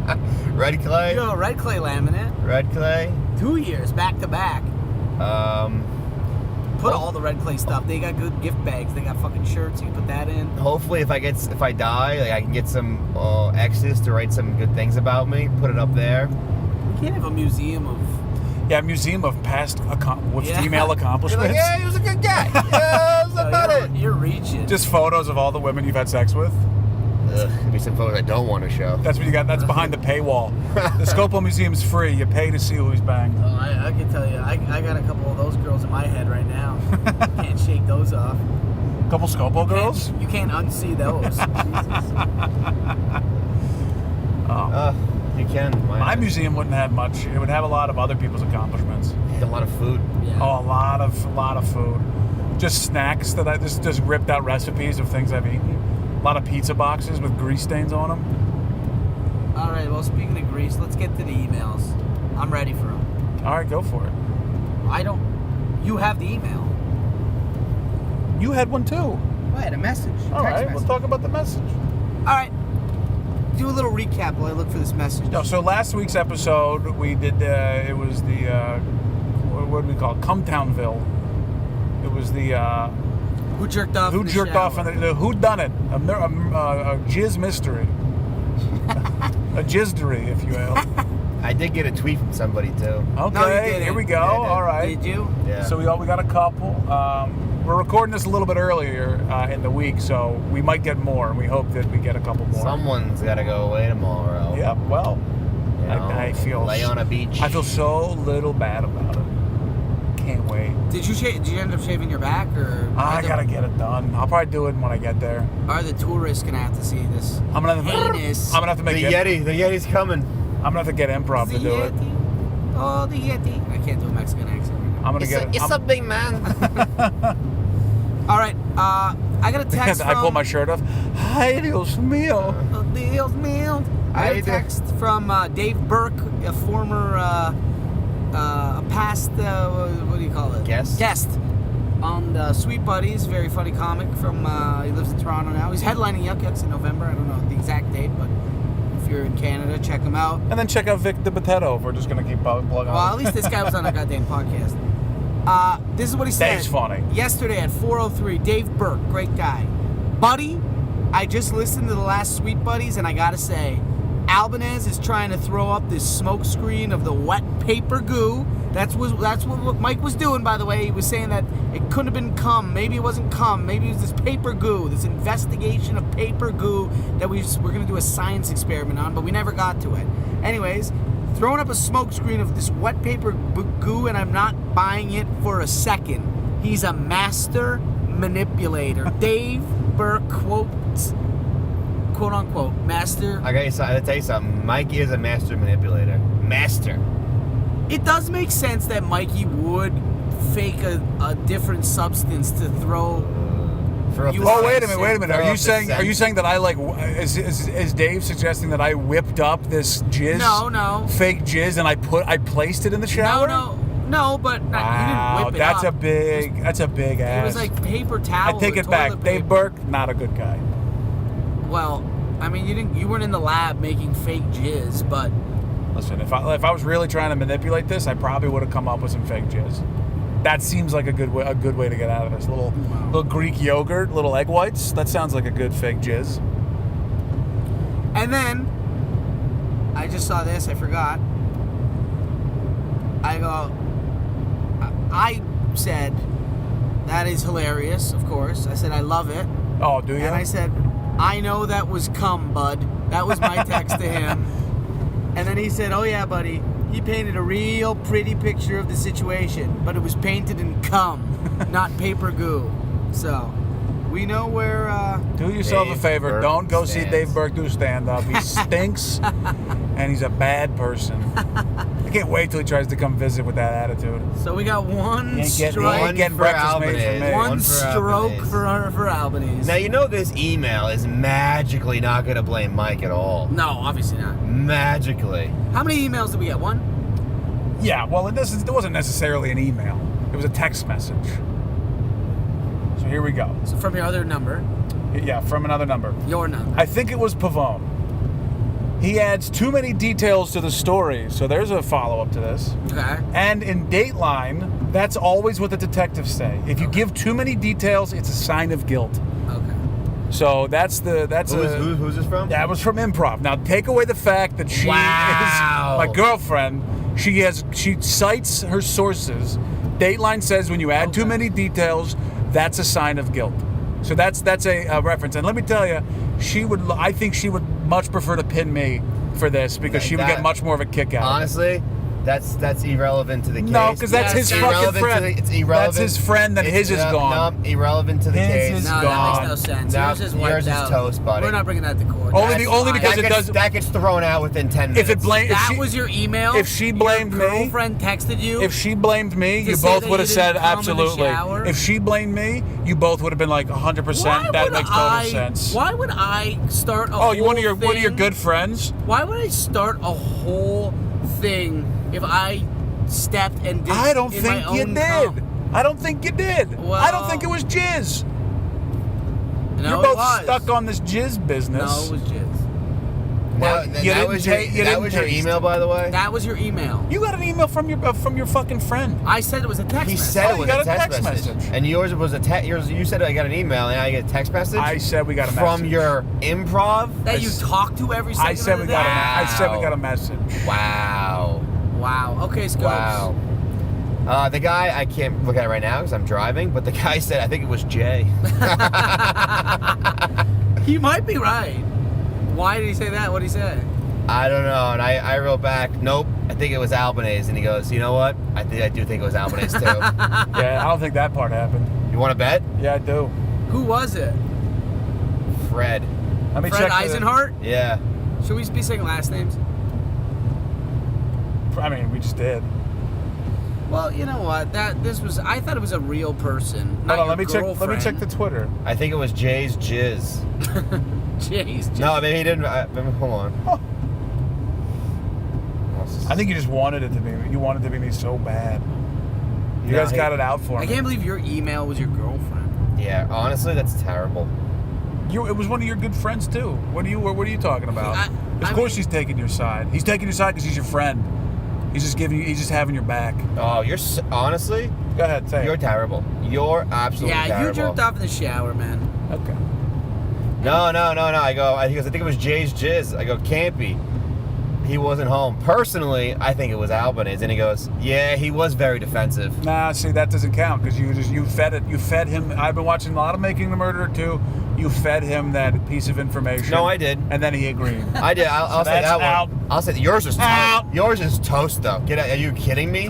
up. Red clay. Yo, red clay laminate. Red clay. 2 years back to back. Put all the red clay stuff. They got good gift bags. They got fucking shirts. You can put that in. Hopefully, if I die, like I can get some exes to write some good things about me. Put it up there. You can't have a museum of. Yeah, museum of past female You're accomplishments. like, yeah, he was a good guy. Yeah, that was about it. You're reaching. Just photos of all the women you've had sex with. There'll be some photos I don't want to show. That's what you got. That's behind the paywall. The Scopo Museum's free. You pay to see who he's banged. Oh, I can tell you, I got a couple of those girls in my head right now. Can't shake those off. Couple Scopo girls. You can't unsee those. Oh. You can. My museum wouldn't have much. It would have a lot of other people's accomplishments. A lot of food. Yeah. Oh, a lot of food. Just snacks that I just ripped out recipes of things I've eaten. A lot of pizza boxes with grease stains on them. All right. Well, speaking of grease, let's get to the emails. I'm ready for them. All right, go for it. You have the email. You had one too. I had a message. All right, we'll talk about the message. All right. Do a little recap while I look for this message. No, so last week's episode we did. It was the what do we call it? Cumtownville. It was the Who jerked off? who in the jerked shower? off in the who done it? A jizz mystery. A jizzdery, if you will. I did get a tweet from somebody too. Okay, No, you didn't. here we go. Yeah, I did. All right. Did you? Yeah. So we got a couple. We're recording this a little bit earlier in the week, so we might get more. We hope that we get a couple more. Someone's got to go away tomorrow. Yeah. Well, You know, I feel lay on a beach. I feel so little bad about it. Can't wait. Did you end up shaving your back, or I gotta get it done. I'll probably do it when I get there. Are the tourists gonna have to see this? I'm gonna Heinous. have to make The Yeti's coming. I'm gonna have to get improv to do it. Oh, the Yeti. I can't do a Mexican accent. I'm gonna get it. It's a big man. All right. I got a text from. I pull my shirt off. Ay, Dios mío. Oh, Dios mío. I got a text from Dave Burke, a former, a past, what do you call it? Guest. On the Sweet Buddies, very funny comic from, he lives in Toronto now. He's headlining Yuck Yucks in November. I don't know the exact date, but if you're in Canada, check him out. And then check out Vic the Potato if we're just gonna keep plugging on. Well, at least this guy was on a goddamn podcast. This is what he said. Dave's funny. Yesterday at 4:03, Dave Burke, great guy. Buddy, I just listened to the last Sweet Buddies, and I gotta say, Albanese is trying to throw up this smoke screen of the wet paper goo. That's what Mike was doing, by the way. He was saying that it couldn't have been cum. Maybe it wasn't cum. Maybe it was this paper goo, this investigation of paper goo that we're going to do a science experiment on, but we never got to it. Anyways, throwing up a smoke screen of this wet paper goo, and I'm not buying it for a second. He's a master manipulator. Dave Burke quote unquote master. I gotta tell you something. Mike is a master manipulator. Master. It does make sense that Mikey would fake a different substance to throw. Oh, wait a minute. Are you saying that I like? Is Dave suggesting that I whipped up this jizz? No. Fake jizz, and I placed it in the shower. No, but you didn't whip it that's up. That's a big ass. It was like paper towel. I take it back. Dave Burke, not a good guy. Well, I mean, you weren't in the lab making fake jizz, but listen, if I was really trying to manipulate this, I probably would have come up with some fake jizz. That seems like a good way to get out of this. Little Greek yogurt, little egg whites. That sounds like a good fake jizz. And then I just saw this. I forgot. I said, that is hilarious, of course. I said, I love it. Oh, do you? And I said, I know that was cum, bud. That was my text to him. And then he said, oh yeah, buddy. He painted a real pretty picture of the situation, but it was painted in cum, not paper goo. So, we know where... do yourself a favor. Burke Don't go see stands. Dave Burke do stand-up. He stinks, and he's a bad person. I can't wait till he tries to come visit with that attitude. So we got one He ain't strike. getting for breakfast made Albanese. from me. One One for stroke Albanese. for Albanese. Now you know this email is magically not gonna blame Mike at all. No, obviously not. Magically. How many emails did we get? One? Yeah, well, it wasn't necessarily an email. It was a text message. So here we go. So from your other number. Yeah, from another number. Your number. I think it was Pavone. He adds too many details to the story, so there's a follow-up to this. Okay. And in Dateline, that's always what the detectives say. If you give too many details, it's a sign of guilt. Okay. So who's Who's this from? That was from Improv. Now take away the fact that she Wow. is my girlfriend. She cites her sources. Dateline says when you add too many details, that's a sign of guilt. So that's a reference. And let me tell you, I think she would much prefer to pin me for this because she would get much more of a kick out of it. Honestly, that's irrelevant to the case. No, because that's his fucking friend. It's irrelevant. That's his friend, and his is gone. No, irrelevant to the His case. is No, that gone. makes no sense. No, Yours is wiped yours is out. toast, buddy. We're not bringing that to court. Only That's because fine. it does. That gets thrown out within 10 minutes. That was your email? If she blamed your me- girlfriend texted you? If she blamed me, To you say both that would you have said didn't come in the absolutely. shower? If she blamed me, you both would have been like 100%. That makes total sense. Why would I start a Oh, whole you one of your thing? good friends? Why would I start a whole thing if I stepped and did I don't in my think you own did. cum? I don't think you did. Well- I don't think it was jizz. No, You're it both was. stuck on this jizz business. No, it was jizz. You was didn't your taste. email, by the way? That was your email. You got an email from your fucking friend. I said it was a text He message. said Oh, it you was got a a text text message. message. And yours was a text. You said I got an email, and I get a text message? I said we got a From message. your improv? that you talk to every second I said of we the got day? I said we got a message. Wow. Wow. Okay, Scopes. Wow. The guy, I can't look at it right now because I'm driving, but the guy said, I think it was Jay. He might be right. Why did he say that? What did he say? I don't know. And I wrote back, nope, I think it was Albanese. And he goes, you know what? I do think it was Albanese too. Yeah, I don't think that part happened. You want to bet? Yeah, I do. Who was it? Fred. Let me Fred check. Eisenhart? Yeah. Should we be saying last names? I mean, we just did. Well, you know what? I thought it was a real person. Not Hold on, your let me check. Let me girlfriend. check the Twitter. I think it was Jay's Jizz. Jeez. No, maybe he didn't. Hold on. Huh. I think you just wanted it to be. You wanted it to be me so bad. You No, guys got it out for I me. can't believe your email was your girlfriend. Yeah, honestly, that's terrible. It was one of your good friends too. What are you talking about? Of course, he's taking your side. He's taking your side because he's your friend. He's just having your back. Oh, honestly, Go ahead, say you're it. terrible. You're absolutely Yeah, terrible. you jerked off in the shower, man. Okay. No. He goes, I think it was Jay's Jizz. I go, can't be. He wasn't home. Personally, I think it was Albanese. And he goes, yeah, he was very defensive. Nah, see, that doesn't count because you fed it. You fed him. I've been watching a lot of Making the Murderer too. You fed him that piece of information. No, I did. And then he agreed. I did. I'll say that's that out. one. I'll say yours is Out. toast. Yours is toast, though. Get out. Are you kidding me?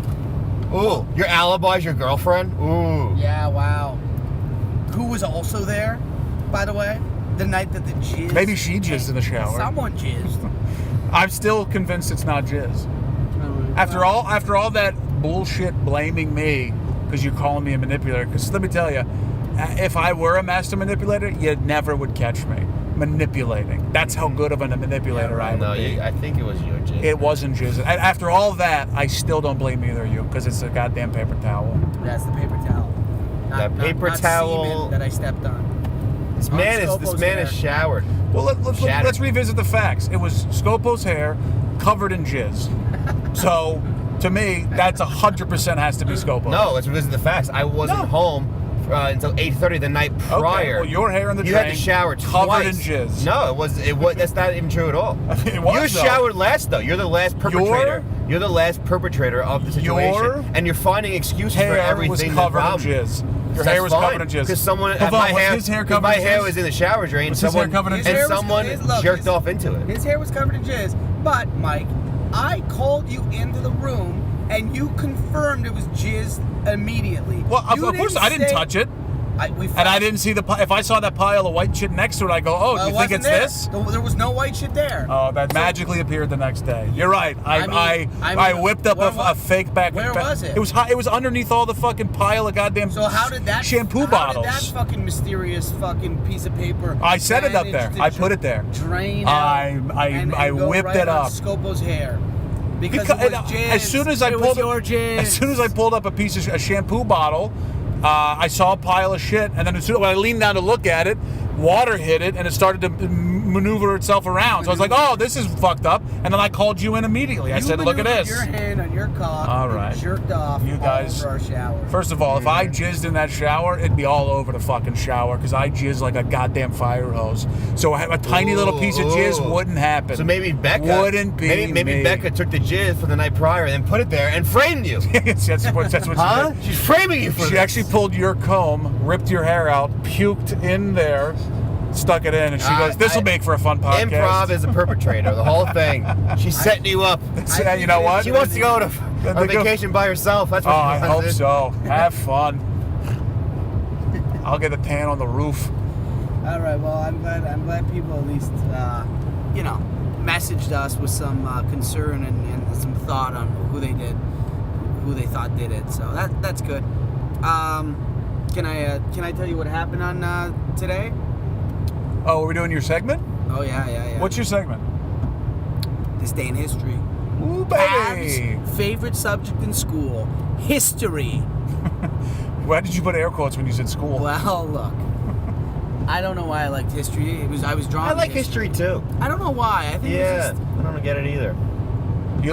Ooh, your alibi's your girlfriend? Ooh. Yeah, wow. Who was also there, by the way? The night that the jizz... Maybe she jizzed in the shower. Someone jizzed. I'm still convinced it's not jizz. After all that bullshit blaming me because you're calling me a manipulator, because let me tell you, if I were a master manipulator, you never would catch me manipulating. That's how good of a manipulator I would be. I think it was your jizz. It wasn't jizz. After all that, I still don't blame either of you because it's a goddamn paper towel. That's the paper towel. That paper towel semen that I stepped on. This man is showered. Well, let's revisit the facts. It was Scopo's hair covered in jizz. So, to me, that's 100% has to be Scopo. No, let's revisit the facts. I wasn't home until 8:30 the night prior. Okay, well, your hair in the you drain had to shower covered in twice. jizz. No, it was. That's not even true at all. It was, you though. showered last, though. You're the last perpetrator. You're the last perpetrator of the situation, Your and you're finding excuses for hair everything. was covered in jizz. Your hair was covered in jizz. Because someone, Pavone, my was hair, his hair covered in my hair jizz? was in the shower drain. Was his hair covered in jizz? Someone jerked off into it. His hair was covered in jizz. But, Mike, I called you into the room, and you confirmed it was jizz immediately. Well, of course, I didn't touch it. And I didn't see if I saw that pile of white shit next to it, I go, oh, you think it's this? There was no white shit there. Oh, that magically appeared the next day. You're right. I whipped up a fake back. Where was it? It was underneath all the fucking pile of goddamn So how did that shampoo bottles? How did that fucking mysterious fucking piece of paper? I set it up there. I put it there. Drain out. I whipped right it up. Scopo's hair. Because it was jizz. As soon as I pulled up a piece of a shampoo bottle, I saw a pile of shit, and then when I leaned down to look at it, water hit it, and it started to maneuver itself around. So I was like, oh, this is fucked up. And then I called you in immediately. I said, look at this. Your hand on your cock. All right. And jerked off you guys, all over our shower. First of all, if I jizzed in that shower, it'd be all over the fucking shower because I jizz like a goddamn fire hose. So a tiny little piece of jizz wouldn't happen. So maybe Becca wouldn't be maybe Becca took the jizz from the night prior and then put it there and framed you. that's what she did. She's framing you for this. She actually pulled your comb, ripped your hair out, puked in there, stuck it in, and she goes, this will make for a fun podcast. Improv is a perpetrator, the whole thing. She's setting you up. You know what? She wants to go on vacation by herself. That's what she I wants hope to do. so. Have fun. I'll get a tan on the roof. All right. Well, I'm glad people at least, messaged us with some concern and some thought on who they thought did it. So that's good. Can I tell you what happened on today? Oh, are we doing your segment? Oh yeah. What's your segment? This day in history. Ooh, baby. Pav's favorite subject in school, history. Why did you put air quotes when you said school? Well, look. I don't know why I liked history. I was drawn. I like history too. I don't know why. I think I don't get it either. You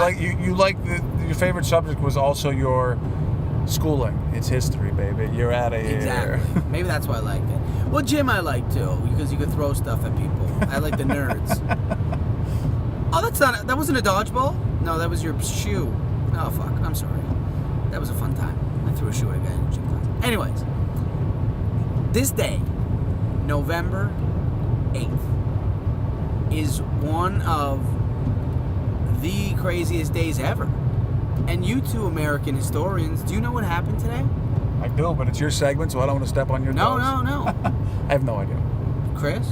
like your favorite subject was also your schooling. It's history, baby. You're out of here. Exactly. Maybe that's why I liked it. Well, gym I like too because you could throw stuff at people. I like the nerds. Oh, that wasn't a dodgeball? No, that was your shoe. Oh, fuck. I'm sorry. That was a fun time. I threw a shoe at a guy in gym class. Anyways, this day, November 8th, is one of the craziest days ever. And you two American historians, do you know what happened today? I do, but it's your segment, so I don't want to step on your toes. No. I have no idea. Chris?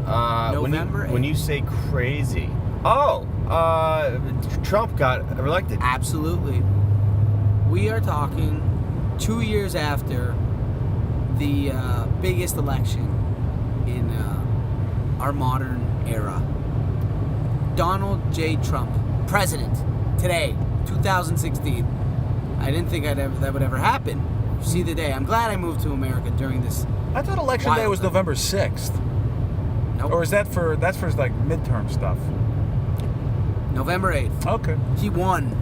November 8th. When you say crazy, Trump got elected. Absolutely. We are talking 2 years after the biggest election in our modern era. Donald J. Trump, president, today, 2016. I didn't think that would ever happen. See the day. I'm glad I moved to America during this. I thought election day was November 6th. Nope. Or is that's for like midterm stuff? November 8th. Okay. He won.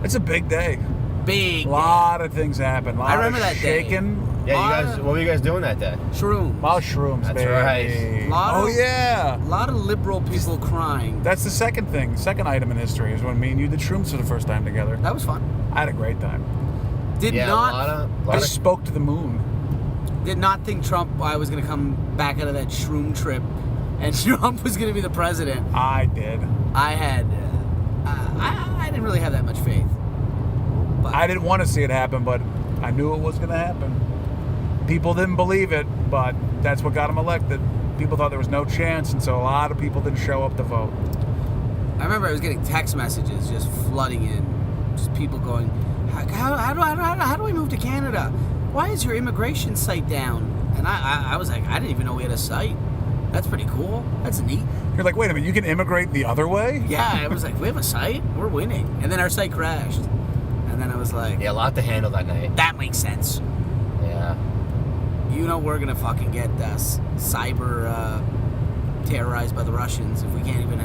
It's a big day. Big. A lot of things happen. I remember that day. Shaking. Yeah, what were you guys doing that day? Shrooms. Mushrooms, That's baby. right. Yeah. A lot of liberal people crying. That's the second thing. Second item in history is when me and you did shrooms for the first time together. That was fun. I had a great time. I spoke to the moon. Did not think I was going to come back out of that shroom trip and Trump was going to be the president. I did. I didn't really have that much faith. But I didn't want to see it happen, but I knew it was going to happen. People didn't believe it, but that's what got him elected. people thought there was no chance, and so a lot of people didn't show up to vote. I remember I was getting text messages just flooding in, just people going, how do I move to Canada? Why is your immigration site down? And I was like, I didn't even know we had a site. That's pretty cool. That's neat. You're like, wait a minute, you can immigrate the other way? Yeah, I was like, we have a site? We're winning. And then our site crashed. And then I was like, Yeah, a lot to handle that night. that makes sense. Yeah. You know we're going to fucking get cyber terrorized by the Russians if we can't even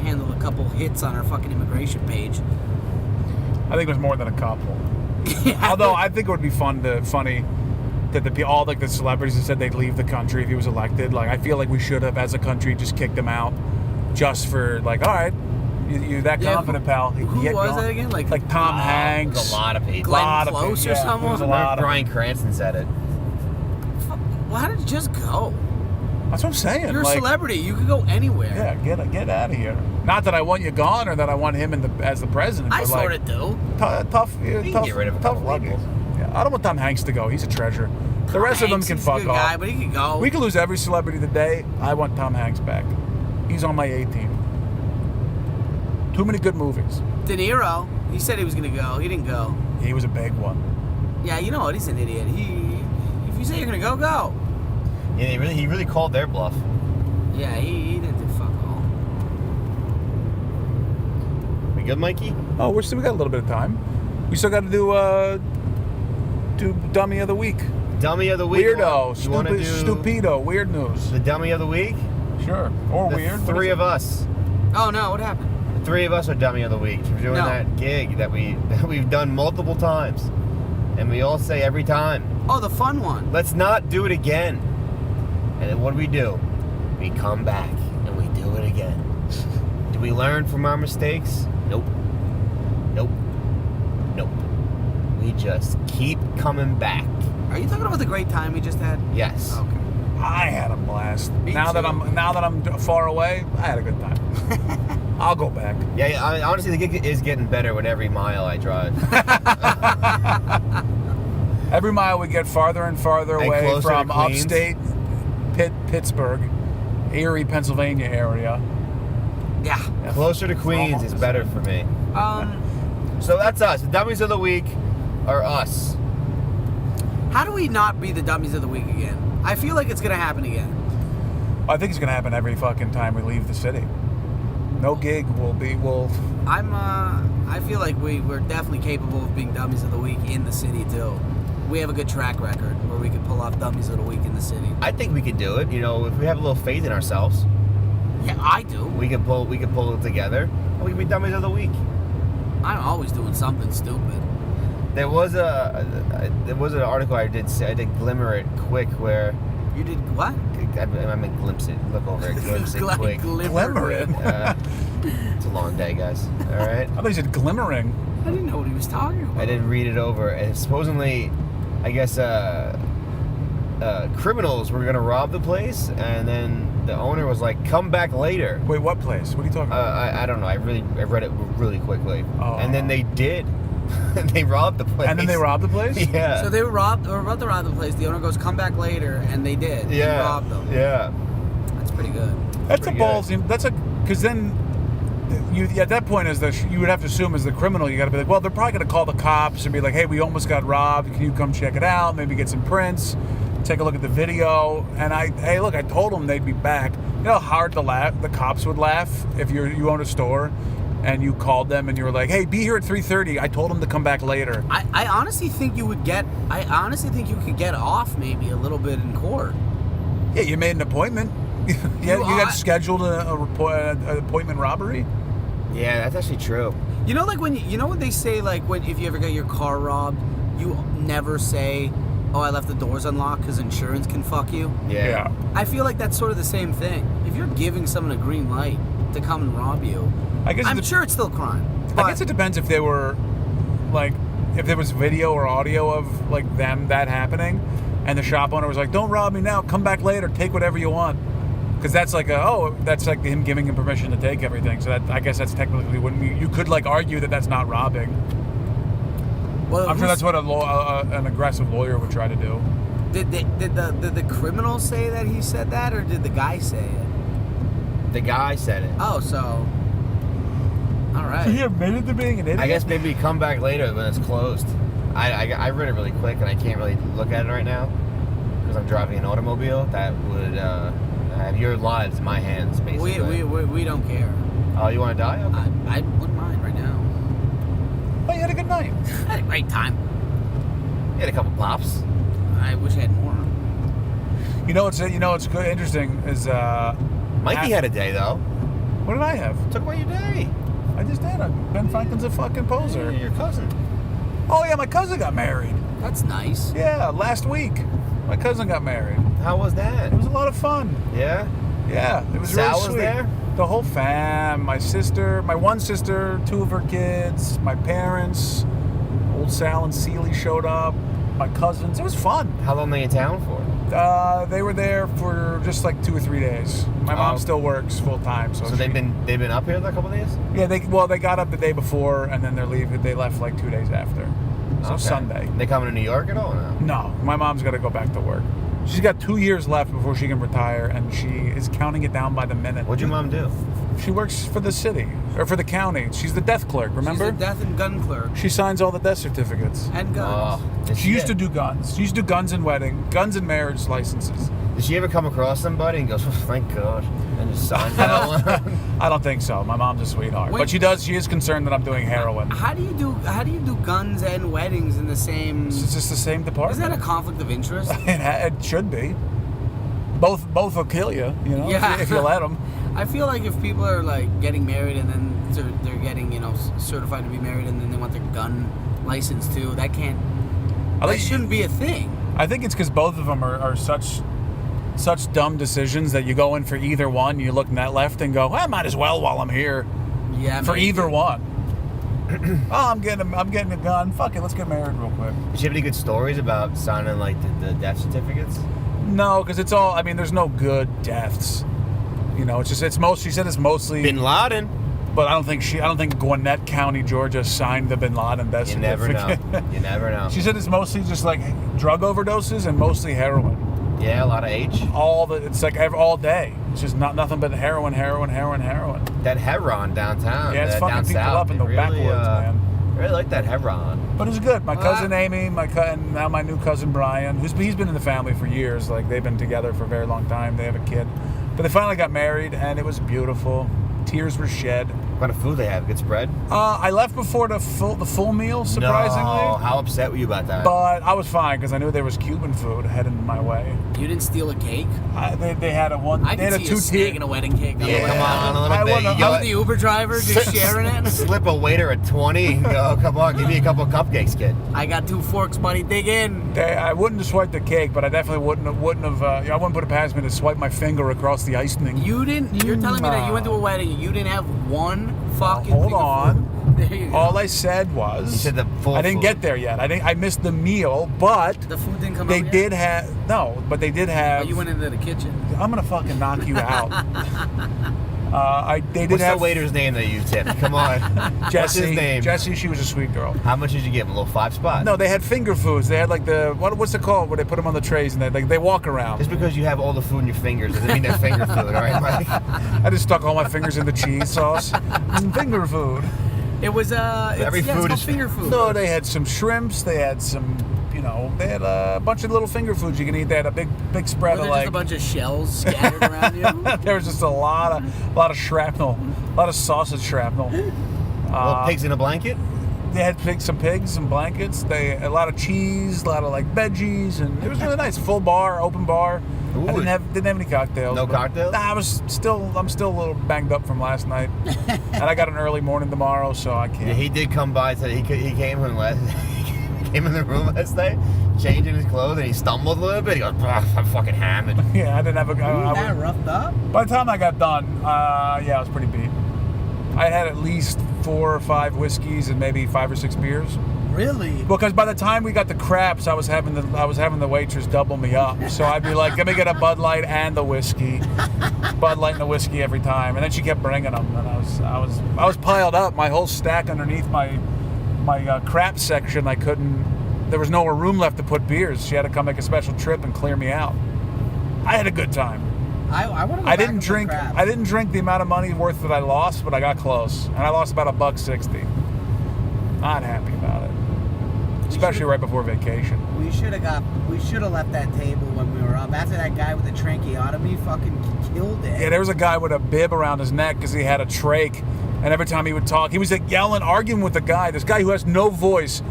handle a couple hits on our fucking immigration page. I think there's more than a couple. Yeah. Although I think it would be funny that all like the celebrities that said they'd leave the country if he was elected. Like, I feel like we should have, as a country, just kicked him out, just for like, all right, you're that confident, pal. Who was that again? Like Tom Hanks. There's a lot of people. Glenn Close or someone? There was a lot of Bryan Cranston said it. Why did you just go? That's what I'm saying. You're a like, celebrity. You could go anywhere. Yeah, get out of here. Not that I want you gone or that I want him as the president. I but sort like, of do. Tough. can get rid of a tough couple luggage. people. Yeah, I don't want Tom Hanks to go. He's a treasure. The rest of them Hanks can is a fuck good off. guy, but he could go. We could lose every celebrity today. I want Tom Hanks back. He's on my A team. Too many good movies. De Niro, he said he was going to go. He didn't go. He was a big one. Yeah, you know what? He's an idiot. If you say you're going to go, go. Yeah, he really called their bluff. Yeah, he didn't do fuck all. We good, Mikey? Oh, we got a little bit of time. We still got to do Dummy of the Week. Dummy of the week. Weirdo. You want to do Stupido. Weird news. the dummy of the week? Sure. Or The weird. three of us. Oh, no, what happened? The three of us are dummy of the week. We're doing No. that gig that we've done multiple times, and we all say every time, Oh, the fun one. let's not do it again. And then what do? We come back and we do it again. Do we learn from our mistakes? Nope. Nope. Nope. We just keep coming back. Are you talking about the great time we just had? Yes. Okay. I had a blast. Me Now too. that I'm far away, I had a good time. I'll go back. Yeah, I mean, honestly, the gig is getting better with every mile I drive. Every mile we get farther and farther And away closer to from Queens. upstate Pittsburgh, Erie, Pennsylvania area. Yeah. Closer to Queens is better for me. So that's us. The dummies of the week are us. How do we not be the dummies of the week again? I feel like it's going to happen again. I think it's gonna happen every fucking time we leave the city. No gig will. I feel like we're definitely capable of being dummies of the week in the city too. We have a good track record where we can pull off dummies of the week in the city. I think we can do it. You know, if we have a little faith in ourselves, Yeah, I do. we can pull it together, and we can be dummies of the week. I'm always doing something stupid. There was an article I did glimmer it quick where You did what? I meant glimpse it. Look over it, glimpse it quick. Glimmer it. It's a long day, guys. All right. I thought you said glimmering. I didn't know what he was talking about. I didn't read it over, and supposedly, I guess criminals were gonna rob the place, and then the owner was like, "Come back later." Wait, what place? What are you talking about? I don't know. I read it really quickly, Oh. and then they did. They robbed the place. And then they robbed the place? Yeah. So they were about to rob the place. The owner goes, "Come back later," and they did. They Yeah. robbed them. Yeah. That's pretty good. That's a pretty good. ballsy. That's a because then you at that point you would have to assume as the criminal you got to be like, well, they're probably going to call the cops and be like, hey, we almost got robbed. Can you come check it out? Maybe get some prints. Take a look at the video. And I told them they'd be back. You know how hard the cops would laugh if you own a store and you called them and you were like, hey, be here at 3:30. I told them to come back later. I honestly think you could get off maybe a little bit in court. Yeah, you made an appointment. You got scheduled an appointment robbery. Yeah, that's actually true. You know, like when they say like if you ever get your car robbed, you never say, "Oh, I left the doors unlocked," because insurance can fuck you. Yeah. I feel like that's sort of the same thing. If you're giving someone a green light to come and rob you, I guess I'm sure it's still a crime. I guess it depends if they were, like, if there was video or audio of, like, that happening, and the shop owner was like, don't rob me now, come back later, take whatever you want. Because that's like that's like him giving him permission to take everything. So I guess that's technically you could, like, argue that that's not robbing. Well, I'm sure that's what an aggressive lawyer would try to do. Did the criminal say that he said that, or did the guy say it? The guy said it. Oh, so all right. So he admitted to being an idiot? I guess maybe come back later when it's closed. I read it really quick, and I can't really look at it right now because I'm driving an automobile that would have your lives in my hands, basically. We don't care. Oh, you want to die? Okay. I wouldn't mind right now. Oh, you had a good night. I had a great time. You had a couple pops. I wish I had more. You know what's good, interesting is Mikey had a day though. What did I have? Talk about your day. I just did. Ben Franklin's a fucking poser. Your cousin. Oh yeah, my cousin got married. That's nice. Yeah, last week. My cousin got married. How was that? It was a lot of fun. Yeah. Yeah, it was Sal really was sweet. there? The whole fam, my sister, my one sister, 2 of her kids, my parents, old Sal and Celie showed up, my cousins. It was fun. How long were they in town for? They were there for just like 2 or 3 days. My mom still works full time, so they've been up here a couple days? Yeah, they got up the day before and then they left like 2 days after. So Okay. Sunday. They coming to New York at all? Or no? No, my mom's got to go back to work. She's got 2 years left before she can retire, and she is counting it down by the minute. What'd your mom do? She works for the city, or for the county. She's the death clerk, remember? She's a death and gun clerk. She signs all the death certificates. And guns. Did She used to do guns. She used to do guns and guns and marriage licenses. Did she ever come across somebody and goes, oh, thank God, and just signs that one? I don't think so. My mom's a sweetheart. Wait. But she is concerned that I'm doing heroin. How do you do guns and weddings in the same? It's just the same Is department. that a conflict of interest? It should be. Both will kill you, Yeah. if you let them. I feel like if people are like getting married and then they're getting certified to be married and then they want their gun license too, that shouldn't be a thing. I think it's because both of them are such dumb decisions that you go in for either one. You look left and go, well, I might as well while I'm here. Yeah. For maybe. either one. Oh, I'm getting a gun. Fuck it, let's get married real quick. Did she have any good stories about signing like the death certificates? No, because it's all. I mean, there's no good deaths. She said it's mostly. Bin Laden. But I don't think Gwinnett County, Georgia, signed the Bin Laden death You never certificate. know. You never know. She said it's mostly just like drug overdoses and mostly heroin. Yeah, a lot of H. It's like all day. It's just nothing but heroin. That Heron downtown. Yeah, it's fucking down people south, up in the they backwoods, man. I really like that Heron. But it's good. My cousin Amy, and now my new cousin Brian, he's been in the family for years. Like they've been together for a very long time. They have a kid, but they finally got married, and it was beautiful. Tears were shed. What kind of food they have? Good spread? I left before the full meal, surprisingly. No, how upset were you about that? But I was fine because I knew there was Cuban food heading my way. You didn't steal a cake? They had a one. I they had can a see you snagging a wedding cake. Yeah, come on, a little I bit. wanna- You You and the Uber driver just sharing it? Slip a waiter at 20 and go, come on, give me a couple of cupcakes, kid. I got 2 forks, buddy. Dig in. I wouldn't have swiped the cake, but I definitely wouldn't have. I wouldn't put it past me to swipe my finger across the icing. You didn't. You're telling me that you went to a wedding and you didn't have one fucking. Hold thing of on. food? There you go. All I said was You said the full I didn't food. get there yet. I missed the meal, but The food didn't come they out yet? did have but they did have. Oh, you went into the kitchen. I'm gonna fucking knock you out. They did What's have the waiter's name that you tipped? Come on. Jesse. What's his name? Jesse, she was a sweet girl. How much did you give him? A little 5 spot? No, they had finger foods. They had like what's it called where they put them on the trays and they walk around. Just because you have all the food in your fingers doesn't mean they're finger food, all right, Mike? I just stuck all my fingers in the cheese sauce. Finger food. It was Every it's food called is- finger food. No, they had some shrimps. They had some, they had a bunch of little finger foods you can eat. They had a big spread Were of there just a bunch of shells scattered around you? There was just a lot of shrapnel, a lot of sausage shrapnel. Little pigs in a blanket? They had some pigs, some blankets. A lot of cheese, a lot of like veggies, and it was really nice. Full bar, open bar. Ooh. I didn't have any cocktails. No but- cocktails? Nah, I'm still a little banged up from last night, and I got an early morning tomorrow, so I can't. Yeah, he did come by today. He came in he came in the room last night, changing his clothes, and he stumbled a little bit. He goes, I'm fucking hammered. Yeah, I didn't have a. That roughed up? By the time I got done, I was pretty beat. I had at least 4 or 5 whiskeys and maybe 5 or 6 beers. Really? Because by the time we got the craps, I was having the waitress double me up. So I'd be like, let me get a Bud Light and the whiskey, Bud Light and the whiskey every time. And then she kept bringing them, and I was piled up. My whole stack underneath my crap section, I couldn't there was nowhere room left to put beers. She had to come make a special trip and clear me out. I had a good time. I want to. I didn't drink the amount of money worth that I lost, but I got close, and I lost about $1.60. Not happy about it, especially right before vacation. We should have left that table when we were up. After that guy with the tracheotomy fucking killed it. Yeah, there was a guy with a bib around his neck because he had a trach, and every time he would talk, he was like yelling, arguing with the guy. This guy who has no voice,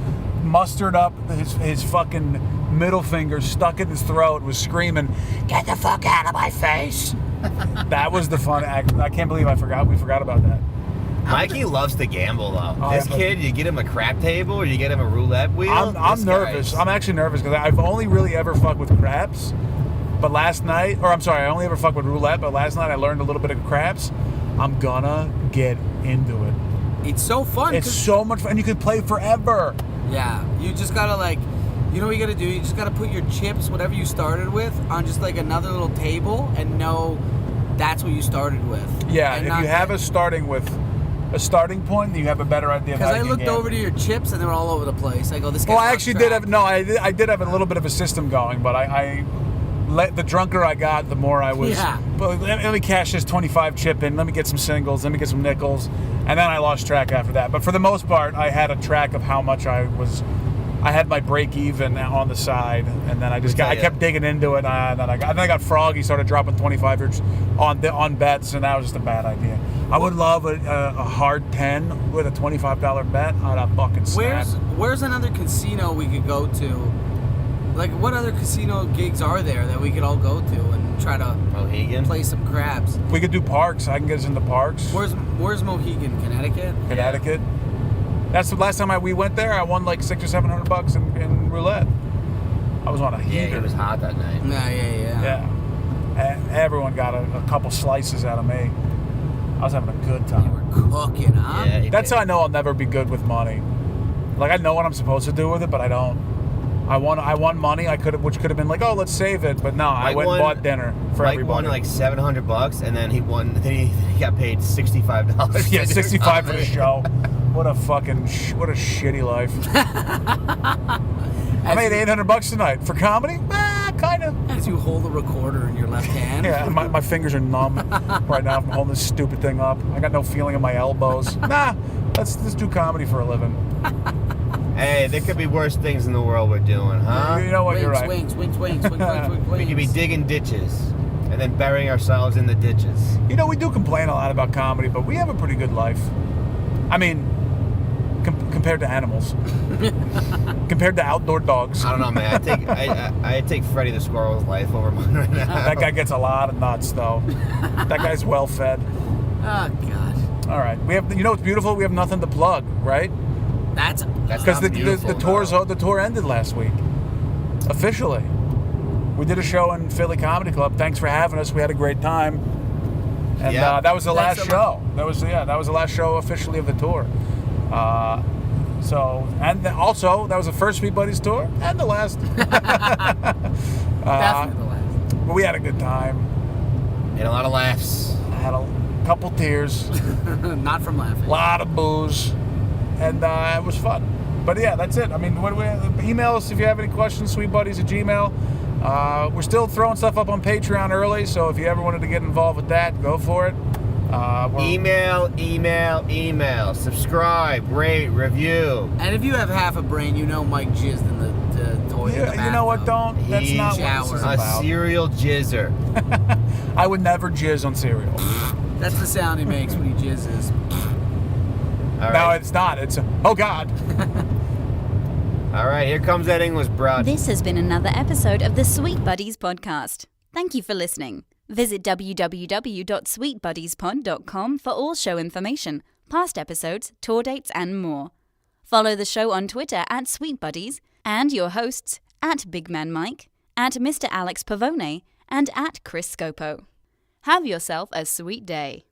mustered up his fucking middle finger, stuck in his throat, was screaming, "Get the fuck out of my face!" That was the fun act. I can't believe we forgot about that. Mikey loves to gamble, though. Oh, This yeah, kid, you get him a crap table or you get him a roulette wheel. I'm nervous. I'm actually nervous because I've only really ever fucked with craps. But I only ever fucked with roulette, but last night I learned a little bit of craps. I'm gonna get into it. It's so fun. It's so much fun. And you can play forever. Yeah, you just gotta you know what you gotta do? You just gotta put your chips, whatever you started with, on just like another little table and know that's what you started with. Yeah, and if you have a starting point, then you have a better idea of how Because I you looked gamble. over to your chips and they were all over the place. I go, this guy's Well, I off actually track. I did have a little bit of a system going, but the drunker I got, the more I was. Yeah. But let me cash this 25 chip in. Let me get some singles. Let me get some nickels, and then I lost track after that. But for the most part, I had a track of how much I had my break even on the side, and then I kept digging into it, and then I got froggy, started dropping 25ers on bets, and that was just a bad idea. I would love a hard 10 with a $25 bet on a fucking snap. Where's another casino we could go to? Like, what other casino gigs are there that we could all go to and try to Mohegan? play some craps? We could do parks. I can get us into parks. Where's Mohegan? Connecticut? Connecticut. That's the last time we went there. I won like $600 or $700 in roulette. I was on a heater. Yeah, it was hot that night. Yeah. And everyone got a couple slices out of me. I was having a good You time. were cooking, huh? Yeah, That's how I know I'll never be good with money. Like, I know what I'm supposed to do with it, but I don't. I won money. Which could have been like, oh, let's save it, but no, I went and bought dinner for Mike everybody. won like $700, and then he got paid $65. Yeah, 65 for the show. What a shitty life. I made $800 tonight for comedy. Kind of. As you hold the recorder in your left hand. Yeah, my fingers are numb right now from holding this stupid thing up. I got no feeling in my elbows. Let's do comedy for a living. Hey, there could be worse things in the world we're doing, huh? You know what? You're right. Swings. We could be digging ditches and then burying ourselves in the ditches. You know, we do complain a lot about comedy, but we have a pretty good life. I mean, compared to animals. Compared to outdoor dogs. I don't know, man. I take Freddy the Squirrel's life over mine right now. That guy gets a lot of nuts, though. That guy's well fed. Oh, God. All right. You know what's beautiful? We have nothing to plug, right? That's Because not beautiful, the tour ended last week. Officially. We did a show in Philly Comedy Club. Thanks for having us. We had a great time. And Yeah. that was the last show. That was the last show officially of the tour. Also, that was the first Sweet Buddies tour and the last. definitely the last. But we had a good time. And a lot of laughs. I had a couple tears, Not from laughing. a lot of booze, and it was fun. But yeah, that's it. I mean, email us if you have any questions, sweetbuddies@gmail.com. We're still throwing stuff up on Patreon early, so if you ever wanted to get involved with that, go for it. Email. Subscribe, rate, review. And if you have half a brain, you know Mike jizzed in the toilet. in the You know what? bathtub. That's He's not what this is a about. serial jizzer. I would never jizz on cereal. That's the sound he makes when he jizzes. All No, right. it's not. It's oh God. All right, here comes that English broad. This has been another episode of the Sweet Buddies podcast. Thank you for listening. Visit www.sweetbuddiespod.com for all show information, past episodes, tour dates, and more. Follow the show on Twitter @SweetBuddies and your hosts @BigManMike, @Mr. Alex Pavone, and @Chris Scopo. Have yourself a sweet day.